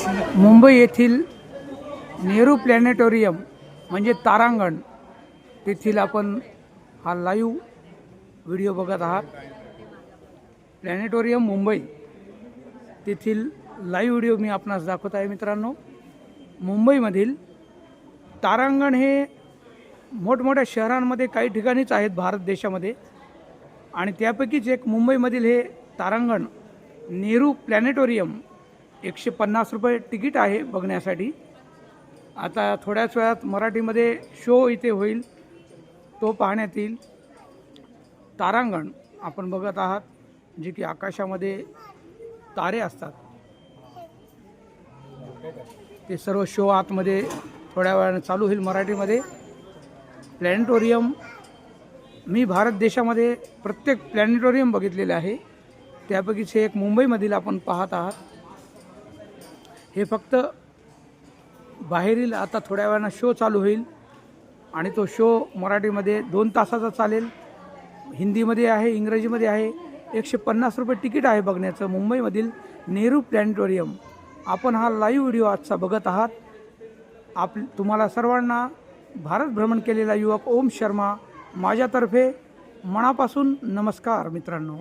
मुंबई येथील नेहरू प्लॅनेटोरियम म्हणजे तारांगण तेथील आपण हा लाईव्ह व्हिडिओ बघत आहात। प्लॅनेटोरियम मुंबई तेथील लाईव्ह व्हिडिओ मी आपणास दाखवत आहे। मित्रांनो, मुंबईमधील तारांगण हे मोठमोठ्या शहरांमध्ये काही ठिकाणीच आहेत भारत देशामध्ये, आणि त्यापैकीच एक मुंबईमधील हे तारांगण नेहरू प्लॅनेटोरियम 150 रुपये तिकीट आहे बघण्यासाठी। आता थोड्याच वेळात मराठीमध्ये शो इथे होईल, तो पाहण्यात येईल। तारांगण आपण बघत आहात, जे की आकाशामध्ये तारे असतात, ते सर्व शो आतमध्ये थोड्या वेळाने चालू होईल मराठीमध्ये। प्लॅनेटोरियम मी भारत देशामध्ये प्रत्येक प्लॅनेटोरियम बघितलेले आहे, त्यापैकीच हे एक मुंबईमधील आपण पाहत आहात। हे फक्त बाहेरील आता थोड्या वेळानं शो चालू होईल, आणि तो शो मराठीमध्ये 2 तासाचा चालेल, हिंदीमध्ये आहे, इंग्रजीमध्ये आहे। 150 रुपये तिकीट आहे बघण्याचं मुंबईमधील नेहरू प्लॅनेटोरियम। आपण हा लाईव्ह व्हिडिओ आजचा बघत आहात। तुम्हाला सर्वांना भारत भ्रमण केलेला युवक ओम शर्मा माझ्यातर्फे मनापासून नमस्कार। मित्रांनो,